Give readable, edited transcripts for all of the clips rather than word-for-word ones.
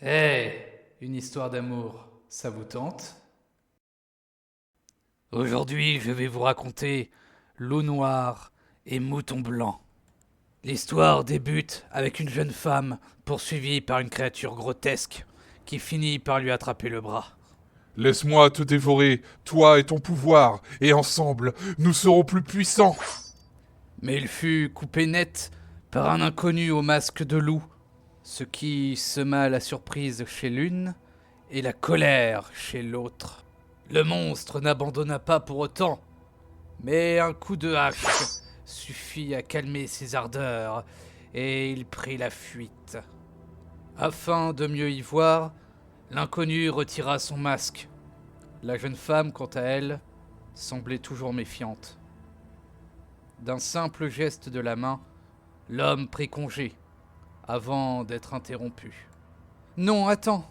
Une histoire d'amour, ça vous tente? Aujourd'hui, je vais vous raconter Loup noir et Mouton blanc. L'histoire débute avec une jeune femme poursuivie par une créature grotesque qui finit par lui attraper le bras. Laisse-moi te dévorer, toi et ton pouvoir, et ensemble, nous serons plus puissants. Mais il fut coupé net par un inconnu au masque de loup, ce qui sema la surprise chez l'une et la colère chez l'autre. Le monstre n'abandonna pas pour autant, mais un coup de hache suffit à calmer ses ardeurs et il prit la fuite. Afin de mieux y voir, l'inconnu retira son masque. La jeune femme, quant à elle, semblait toujours méfiante. D'un simple geste de la main, l'homme prit congé, avant d'être interrompu. Non, attends,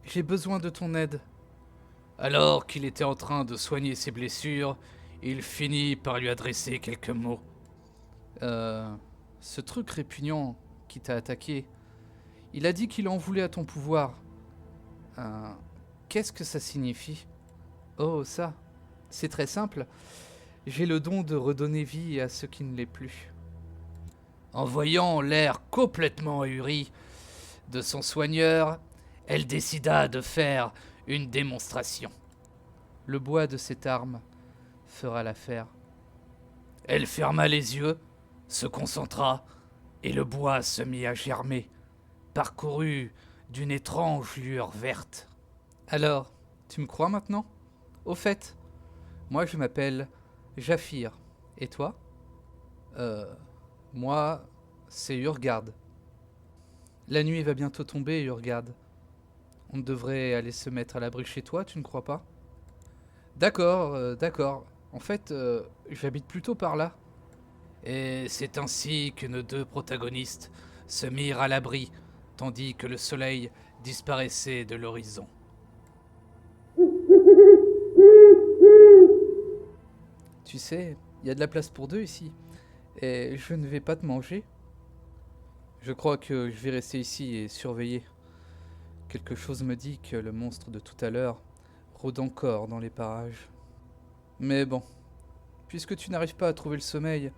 j'ai besoin de ton aide. Alors qu'il était en train de soigner ses blessures, il finit par lui adresser quelques mots. Euh, ce truc répugnant qui t'a attaqué, il a dit qu'il en voulait à ton pouvoir. Euh, Qu'est-ce que ça signifie? Oh, ça, c'est très simple. J'ai le don de redonner vie à ce qui ne l'est plus. En voyant l'air complètement ahuri de son soigneur, elle décida de faire une démonstration. Le bois de cette arme fera l'affaire. Elle ferma les yeux, se concentra, et le bois se mit à germer, parcouru d'une étrange lueur verte. Alors, tu me crois maintenant? Au fait, moi je m'appelle Japhir. Et toi? Moi, c'est Urgard. La nuit va bientôt tomber, Urgard. On devrait aller se mettre à l'abri chez toi, tu ne crois pas? D'accord, d'accord. En fait, j'habite plutôt par là. Et c'est ainsi que nos deux protagonistes se mirent à l'abri, tandis que le soleil disparaissait de l'horizon. Tu sais, il y a de la place pour deux ici, et je ne vais pas te manger. Je crois que je vais rester ici et surveiller. Quelque chose me dit que le monstre de tout à l'heure rôde encore dans les parages. Mais bon, puisque tu n'arrives pas à trouver le sommeil,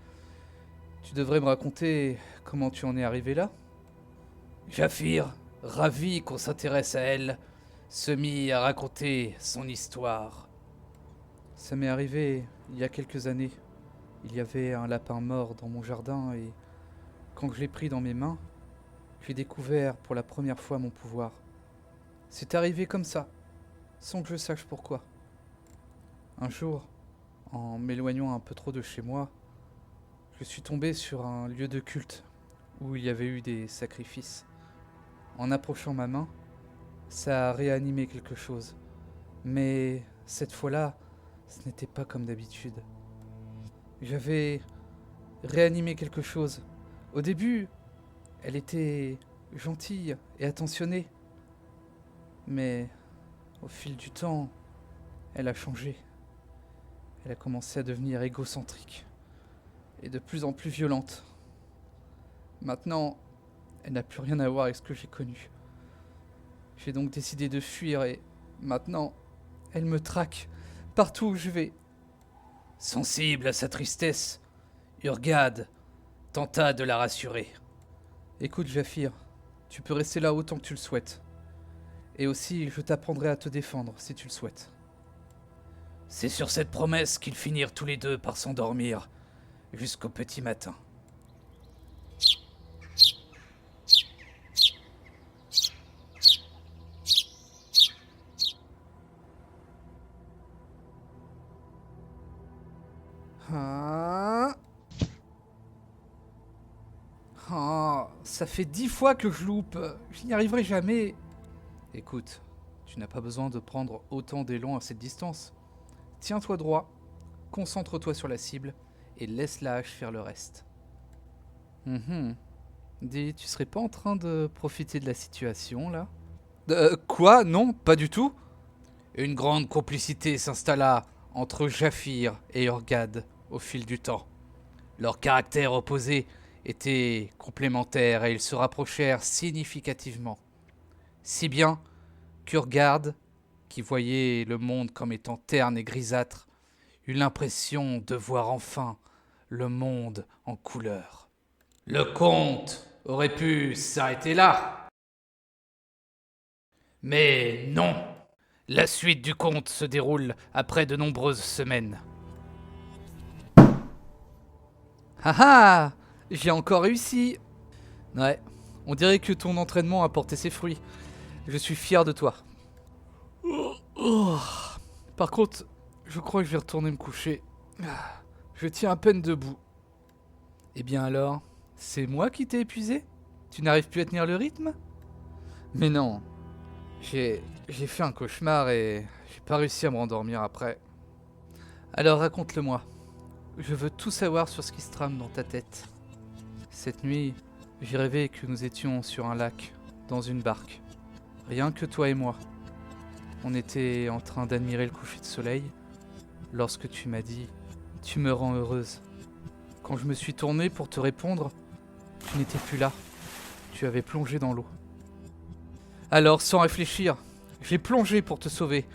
tu devrais me raconter comment tu en es arrivé là. Japhir, ravi qu'on s'intéresse à elle, se mit à raconter son histoire. Ça m'est arrivé il y a quelques années. Il y avait un lapin mort dans mon jardin et quand je l'ai pris dans mes mains, j'ai découvert pour la première fois mon pouvoir. C'est arrivé comme ça, sans que je sache pourquoi. Un jour, en m'éloignant un peu trop de chez moi, je suis tombé sur un lieu de culte où il y avait eu des sacrifices. En approchant ma main, ça a réanimé quelque chose. Mais cette fois-là, ce n'était pas comme d'habitude. J'avais réanimé quelque chose. Au début, elle était gentille et attentionnée. Mais au fil du temps, elle a changé. Elle a commencé à devenir égocentrique et de plus en plus violente. Maintenant, elle n'a plus rien à voir avec ce que j'ai connu. J'ai donc décidé de fuir et maintenant, elle me traque partout où je vais. Sensible à sa tristesse, Urgad tenta de la rassurer. Écoute, Japhir, tu peux rester là autant que tu le souhaites. Et aussi, je t'apprendrai à te défendre si tu le souhaites. C'est sur cette promesse qu'ils finirent tous les deux par s'endormir jusqu'au petit matin. Ah, ça fait 10 fois que je loupe. Je n'y arriverai jamais. Écoute, tu n'as pas besoin de prendre autant d'élan à cette distance. Tiens-toi droit, concentre-toi sur la cible et laisse la hache faire le reste. Dis, tu serais pas en train de profiter de la situation là? Quoi? Non, pas du tout. Une grande complicité s'installa entre Japhir et Urgad au fil du temps. Leurs caractères opposés étaient complémentaires et ils se rapprochèrent significativement. Si bien qu'Urgad, qui voyait le monde comme étant terne et grisâtre, eut l'impression de voir enfin le monde en couleur. Le conte aurait pu s'arrêter là. Mais non. La suite du conte se déroule après de nombreuses semaines. Ah ah! J'ai encore réussi! Ouais, on dirait que ton entraînement a porté ses fruits. Je suis fier de toi. Oh. Par contre, je crois que je vais retourner me coucher. Je tiens à peine debout. Eh bien alors, c'est moi qui t'ai épuisé? Tu n'arrives plus à tenir le rythme? Mais non, j'ai fait un cauchemar et j'ai pas réussi à me rendormir après. Alors raconte-le-moi. Je veux tout savoir sur ce qui se trame dans ta tête. Cette nuit, j'ai rêvé que nous étions sur un lac, dans une barque. Rien que toi et moi. On était en train d'admirer le coucher de soleil lorsque tu m'as dit « Tu me rends heureuse ». Quand je me suis tourné pour te répondre, tu n'étais plus là. Tu avais plongé dans l'eau. Alors, sans réfléchir, j'ai plongé pour te sauver.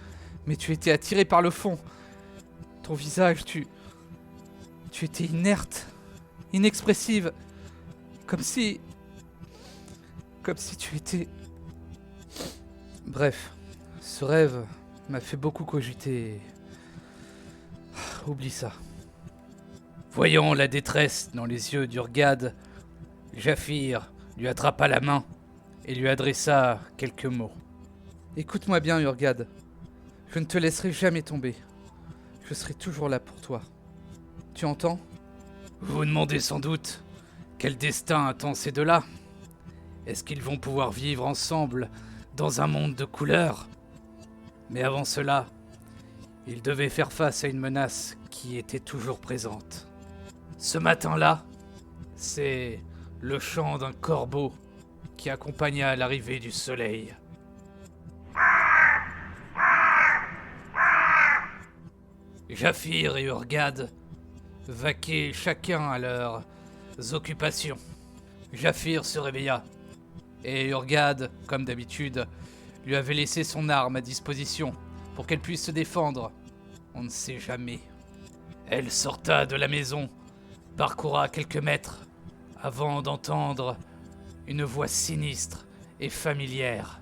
Mais tu étais attiré par le fond. Ton visage, tu étais inerte, inexpressive. Comme si tu étais... Bref, ce rêve m'a fait beaucoup cogiter. Oublie ça. Voyant la détresse dans les yeux d'Urgad, Jaffir lui attrapa la main et lui adressa quelques mots. Écoute-moi bien, Urgad. Je ne te laisserai jamais tomber. Je serai toujours là pour toi. Tu entends? Vous vous demandez sans doute quel destin attend ces deux-là? Est-ce qu'ils vont pouvoir vivre ensemble dans un monde de couleurs? Mais avant cela, ils devaient faire face à une menace qui était toujours présente. Ce matin-là, c'est le chant d'un corbeau qui accompagna l'arrivée du soleil. Jaffir et Urgad vaquaient chacun à leurs occupations. Jaffir se réveilla, et Urgad, comme d'habitude, lui avait laissé son arme à disposition pour qu'elle puisse se défendre. On ne sait jamais. Elle sorta de la maison, parcourra quelques mètres, avant d'entendre une voix sinistre et familière.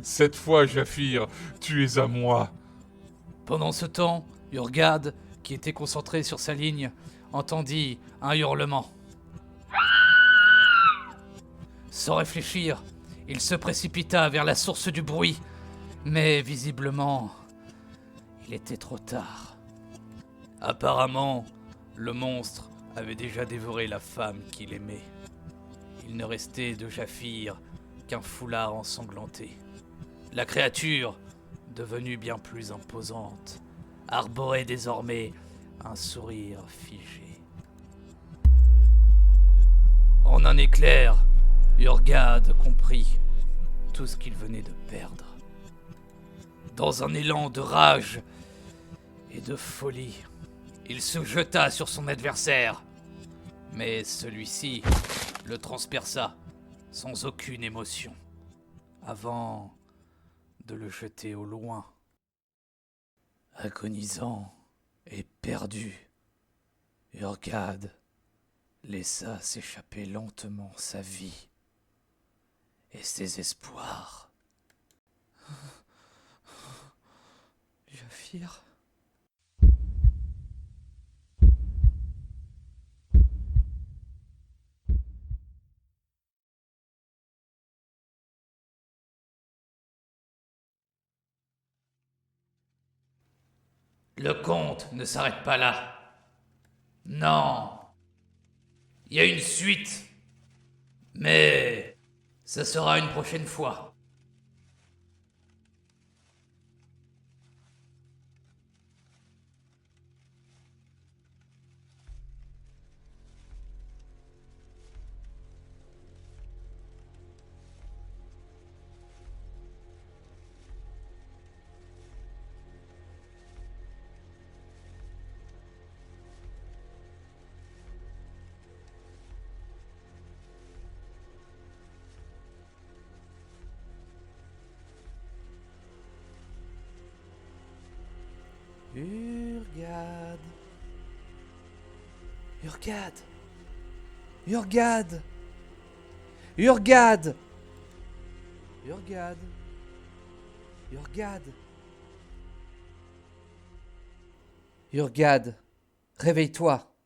Cette fois, Jaffir, tu es à moi. Pendant ce temps, Urgad, qui était concentré sur sa ligne, entendit un hurlement. Sans réfléchir, il se précipita vers la source du bruit, mais visiblement, il était trop tard. Apparemment, le monstre avait déjà dévoré la femme qu'il aimait. Il ne restait de Jaffir qu'un foulard ensanglanté. La créature, devenue bien plus imposante, arborait désormais un sourire figé. En un éclair, Urgad comprit tout ce qu'il venait de perdre. Dans un élan de rage et de folie, il se jeta sur son adversaire. Mais celui-ci le transperça sans aucune émotion, avant de le jeter au loin. Agonisant et perdu, Urgad laissa s'échapper lentement sa vie et ses espoirs. Jaffir. Le conte ne s'arrête pas là. Non. Il y a une suite. Mais ce sera une prochaine fois. Urgad. Urgad. Urgad. Urgad. Urgad. Urgad. Urgad. Réveille-toi.